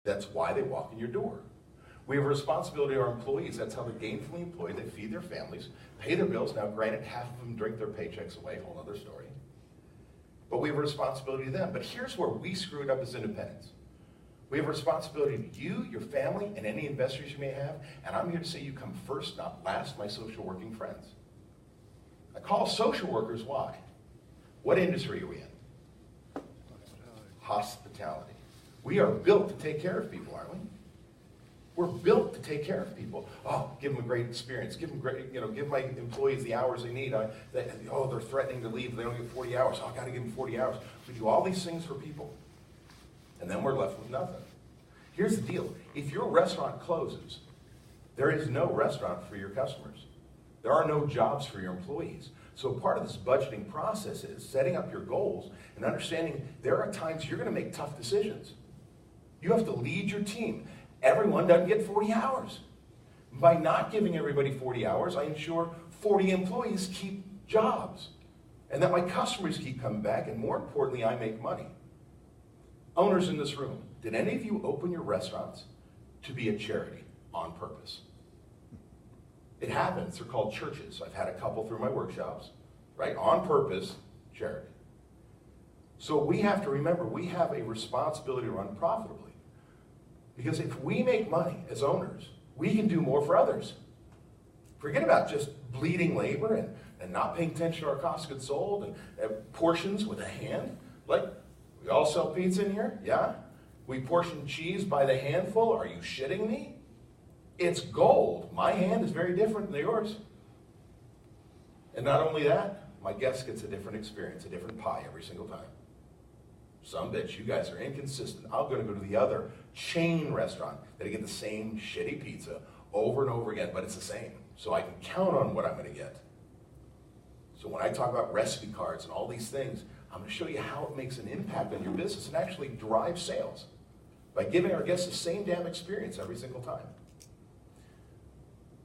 That's why they walk in your door. We have a responsibility to our employees. That's how they're gainfully employed. They feed their families, pay their bills. Now, granted, half of them drink their paychecks away, whole other story. But we have a responsibility to them. But here's where we screw it up as independents. We have a responsibility to you, your family, and any investors you may have. And I'm here to say you come first, not last, my social working friends. I call social workers, why? What industry are we in? Hospitality. We are built to take care of people, aren't we? We're built to take care of people. Oh, give them a great experience. Give them great, give my employees the hours they need. They're threatening to leave. They don't get 40 hours. Oh, I got to give them 40 hours. We do all these things for people. And then we're left with nothing. Here's the deal. If your restaurant closes, there is no restaurant for your customers. There are no jobs for your employees. So part of this budgeting process is setting up your goals and understanding there are times you're going to make tough decisions. You have to lead your team. Everyone doesn't get 40 hours. By not giving everybody 40 hours, I ensure 40 employees keep jobs and that my customers keep coming back, and more importantly, I make money. Owners in this room, did any of you open your restaurants to be a charity on purpose? It happens. They're called churches. I've had a couple through my workshops, right? On purpose, charity. So we have to remember we have a responsibility to run profitably. Because if we make money as owners, we can do more for others. Forget about just bleeding labor and not paying attention to our cost of goods sold and portions with a hand. Like, we all sell pizza in here? Yeah? We portion cheese by the handful? Are you shitting me? It's gold. My hand is very different than yours. And not only that, my guest gets a different experience, a different pie every single time. Some bitch, you guys are inconsistent. I'm going to go to the other chain restaurant that I get the same shitty pizza over and over again, but it's the same. So I can count on what I'm going to get. So when I talk about recipe cards and all these things, I'm going to show you how it makes an impact on your business and actually drive sales by giving our guests the same damn experience every single time.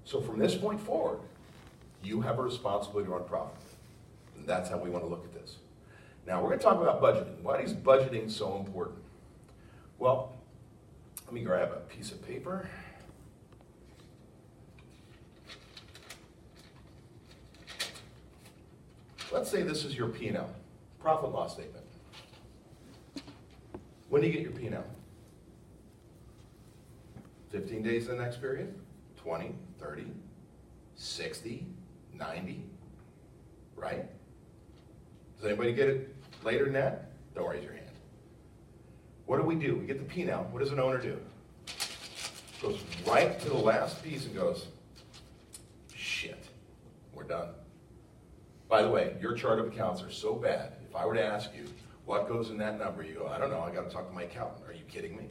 So from this point forward, you have a responsibility to run profitably. And that's how we want to look at this. Now, we're going to talk about budgeting. Why is budgeting so important? Well, let me grab a piece of paper. Let's say this is your P&L, profit and loss statement. When do you get your P&L? 15 days in the next period? 20, 30, 60, 90, right? Does anybody get it later than that? Don't raise your hand. What do? We get the P&L. What does an owner do? Goes right to the last piece and goes, shit, we're done. By the way, your chart of accounts are so bad, if I were to ask you what goes in that number, you go, I don't know, I got to talk to my accountant. Are you kidding me?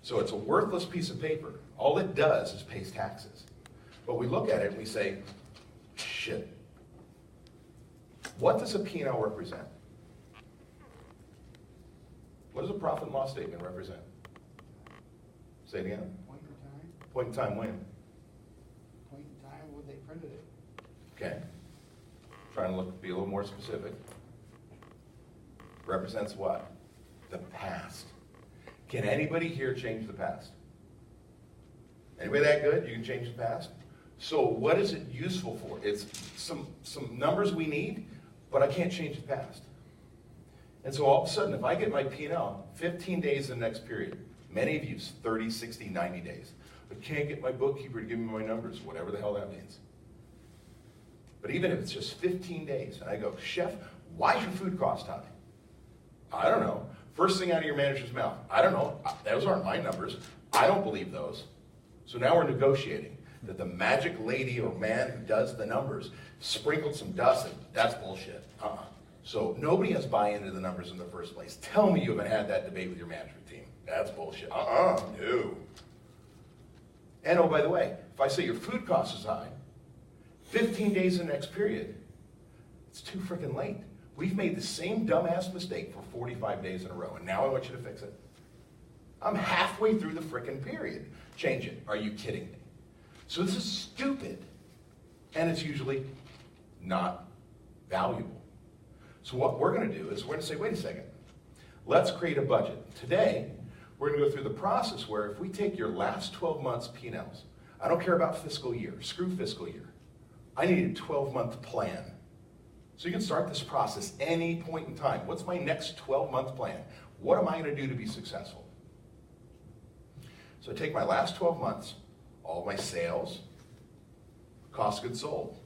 So it's a worthless piece of paper. All it does is pays taxes. But we look at it and we say, shit. What does a P&L represent? What does a profit and loss statement represent? Say it again. Point in time. Point in time when? Point in time when they printed it. Okay. Trying to be a little more specific. Represents what? The past. Can anybody here change the past? Anybody that good? You can change the past? So what is it useful for? It's some numbers we need, but I can't change the past. And so all of a sudden, if I get my P&L 15 days in the next period, many of you 30, 60, 90 days, I can't get my bookkeeper to give me my numbers, whatever the hell that means. But even if it's just 15 days, and I go, chef, why is your food cost high? I don't know. First thing out of your manager's mouth, I don't know. Those aren't my numbers. I don't believe those. So now we're negotiating that the magic lady or man who does the numbers sprinkled some dust, and that's bullshit. So nobody has buy-in to the numbers in the first place. Tell me you haven't had that debate with your management team. That's bullshit. No. And oh, by the way, if I say your food cost is high, 15 days in the next period, it's too freaking late. We've made the same dumbass mistake for 45 days in a row, and now I want you to fix it. I'm halfway through the freaking period. Change it. Are you kidding me? So this is stupid, and it's usually not valuable. So what we're going to do is we're going to say, wait a second, let's create a budget. Today, We're going to go through the process where if we take your last 12 months P&Ls, I don't care about fiscal year, screw fiscal year. I need a 12-month plan. So you can start this process any point in time. What's my next 12-month plan? What am I going to do to be successful? So I take my last 12 months, all of my sales, cost of goods sold.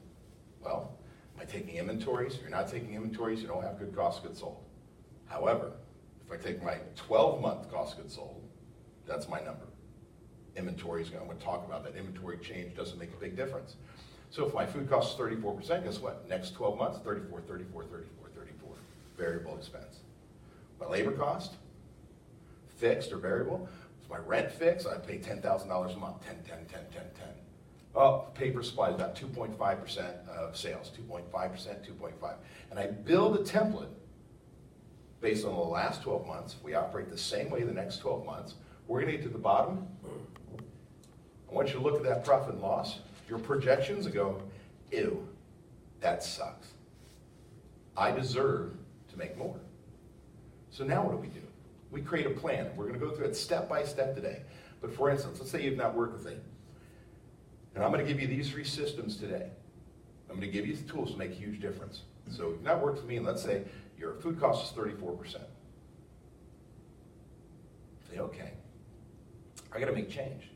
Well, am I taking inventories? If you're not taking inventories, you don't have good cost of goods sold. However, if I take my 12-month cost of goods sold, that's my number. Inventories, I'm going to talk about that. Inventory change doesn't make a big difference. So if my food cost is 34%, guess what? Next 12 months, 34, 34, 34, 34. Variable expense. My labor cost, fixed or variable. Is my rent fixed? I pay $10,000 a month. 10, 10, 10, 10, 10. Oh, paper supplies, about 2.5% of sales. 2.5%, 2.5. And I build a template based on the last 12 months. We operate the same way the next 12 months. We're going to get to the bottom. I want you to look at that profit and loss, your projections, and go, ew, that sucks. I deserve to make more. So now what do? We create a plan. We're going to go through it step by step today. But for instance, let's say you've not worked with me. And I'm going to give you these 3 systems today. I'm going to give you the tools to make a huge difference. So if you've not worked with me, and let's say your food cost is 34%. Say, okay, I got to make change.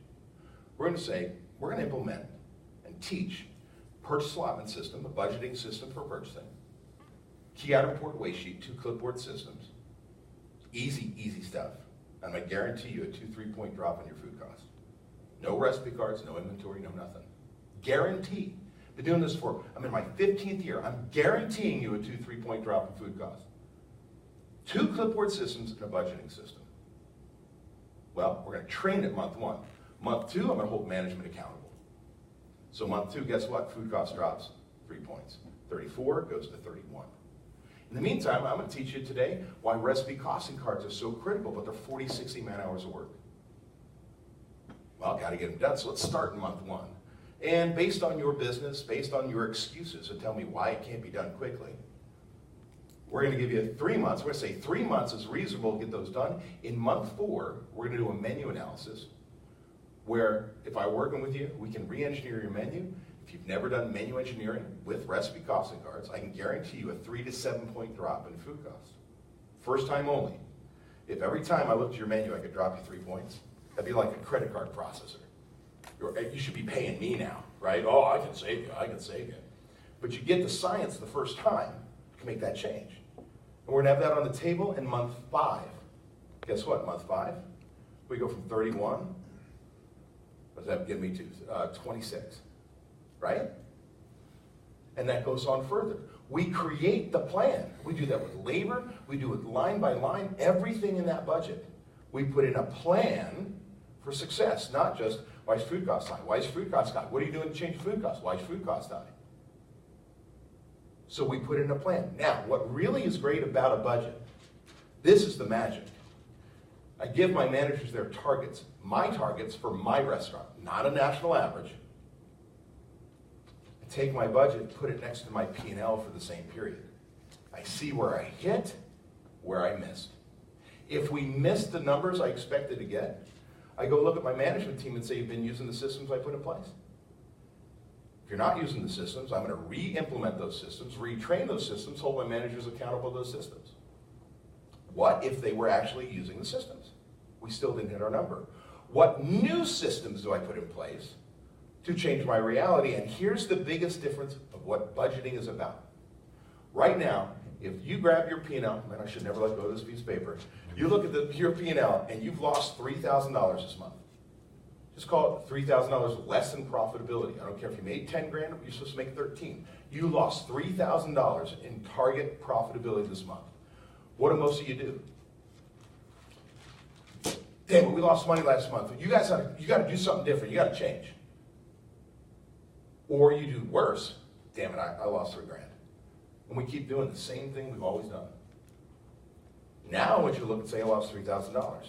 We're going to say, we're going to implement and teach purchase allotment system, a budgeting system for purchasing, key item report waste sheet, 2 clipboard systems. Easy, easy stuff. I'm going to guarantee you a 2-3 point drop in your food cost. No recipe cards, no inventory, no nothing. Guarantee. Been doing this I'm in my 15th year. I'm guaranteeing you a 2-3 point drop in food cost. 2 clipboard systems and a budgeting system. Well, we're going to train at month 1. Month 2, I'm going to hold management accountable. So month 2, guess what? Food cost drops 3 points. 34 goes to 31. In the meantime, I'm going to teach you today why recipe costing cards are so critical, but they're 40, 60 man-hours of work. Well, got to get them done, so let's start in month 1. And based on your business, based on your excuses, so tell me why it can't be done quickly, we're going to give you 3 months. We're going to say 3 months is reasonable to get those done. In month 4, we're going to do a menu analysis where, if I'm working with you, we can re-engineer your menu. If you've never done menu engineering with recipe costing cards, I can guarantee you a 3 to 7 point drop in food costs. First time only. If every time I looked at your menu, I could drop you 3 points, that'd be like a credit card processor. You should be paying me now, right? Oh, I can save you, I can save you. But you get the science the first time, you can make that change. And we're gonna have that on the table in month 5. Guess what, month 5? We go from 31, what does that get me to? 26, right? And that goes on further. We create the plan. We do that with labor, we do it line by line, everything in that budget. We put in a plan for success, not just, why is food cost high? Why is food cost high? What are you doing to change food costs? Why is food cost high? So we put in a plan. Now, what really is great about a budget, this is the magic. I give my managers their targets, my targets for my restaurant, not a national average. I take my budget, put it next to my P&L for the same period. I see where I hit, where I missed. If we missed the numbers I expected to get, I go look at my management team and say, you've been using the systems I put in place? If you're not using the systems, I'm going to re-implement those systems, retrain those systems, hold my managers accountable to those systems. What if they were actually using the systems? We still didn't hit our number. What new systems do I put in place to change my reality? And here's the biggest difference of what budgeting is about. Right now, if you grab your P&L, man, I should never let go of this piece of paper. You look at your P&L and you've lost $3,000 this month. Just call it $3,000 less in profitability. I don't care if you made 10 grand, you're supposed to make 13. You lost $3,000 in target profitability this month. What do most of you do? Damn it, we lost money last month. You got to do something different. You got to change. Or you do worse. Damn it, I lost 3 grand. And we keep doing the same thing we've always done. Now I want you to look and say, I lost $3,000.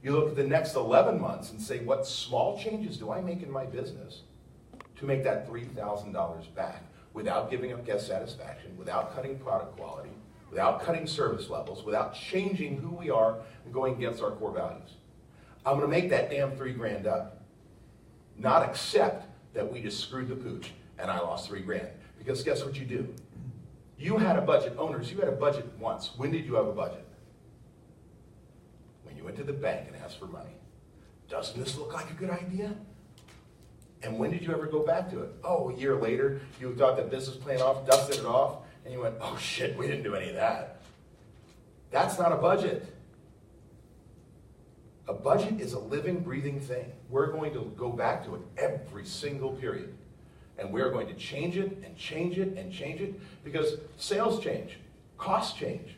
You look at the next 11 months and say, what small changes do I make in my business to make that $3,000 back without giving up guest satisfaction, without cutting product quality, without cutting service levels, without changing who we are and going against our core values? I'm gonna make that damn $3 grand up. Not accept that we just screwed the pooch and I lost $3 grand. Because guess what you do? You had a budget, owners, you had a budget once. When did you have a budget? When you went to the bank and asked for money. Doesn't this look like a good idea? And when did you ever go back to it? Oh, a year later, you thought that business plan off, dusted it off, and you went, oh shit, we didn't do any of that. That's not a budget. A budget is a living, breathing thing. We're going to go back to it every single period. And we're going to change it and change it and change it because sales change, costs change.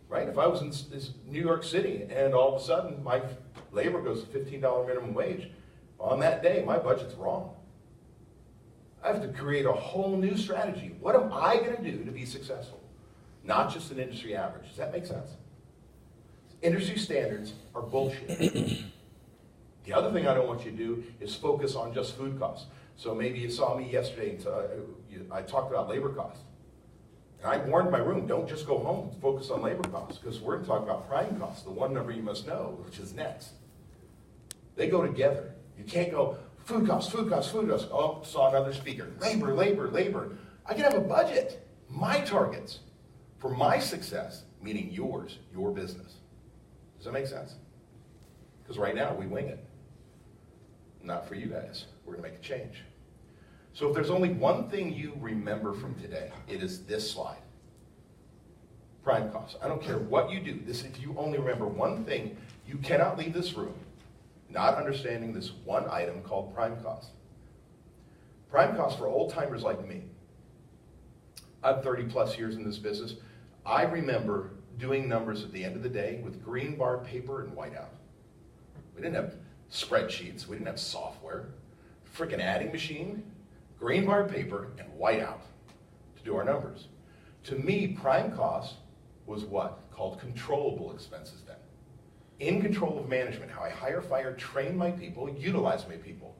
Right? If I was in New York City and all of a sudden my labor goes to $15 minimum wage, on that day my budget's wrong. I have to create a whole new strategy. What am I going to do to be successful? Not just an industry average. Does that make sense? Industry standards are bullshit. The other thing I don't want you to do is focus on just food costs. So maybe you saw me yesterday, I talked about labor costs. And I warned my room, don't just go home and focus on labor costs, because we're going to talk about prime costs, the one number you must know, which is next. They go together. You can't go, food costs, food costs, food costs. Oh, saw another speaker. Labor, labor, labor. I can have a budget, my targets, for my success, meaning yours, your business. Does that make sense? Because right now, we wing it. Not for you guys. We're going to make a change. So if there's only one thing you remember from today, it is this slide. Prime costs. I don't care what you do. If you only remember one thing, you cannot leave this room not understanding this one item called prime costs. Prime costs for old-timers like me. I'm 30 plus years in this business. I remember doing numbers at the end of the day with green bar paper and whiteout. We didn't have spreadsheets. We didn't have software. Freaking adding machine, green bar paper, and whiteout to do our numbers. To me, prime cost was what? Called controllable expenses then. In control of management, how I hire, fire, train my people, utilize my people.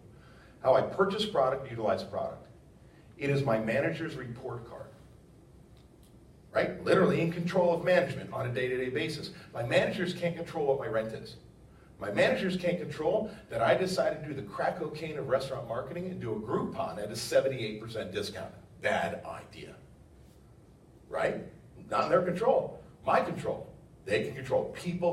How I purchase product, utilize product. It is my manager's report card. Right? Literally in control of management on a day-to-day basis. My managers can't control what my rent is. My managers can't control that I decided to do the crack cocaine of restaurant marketing and do a Groupon at a 78% discount. Bad idea. Right? Not in their control. My control. They can control people.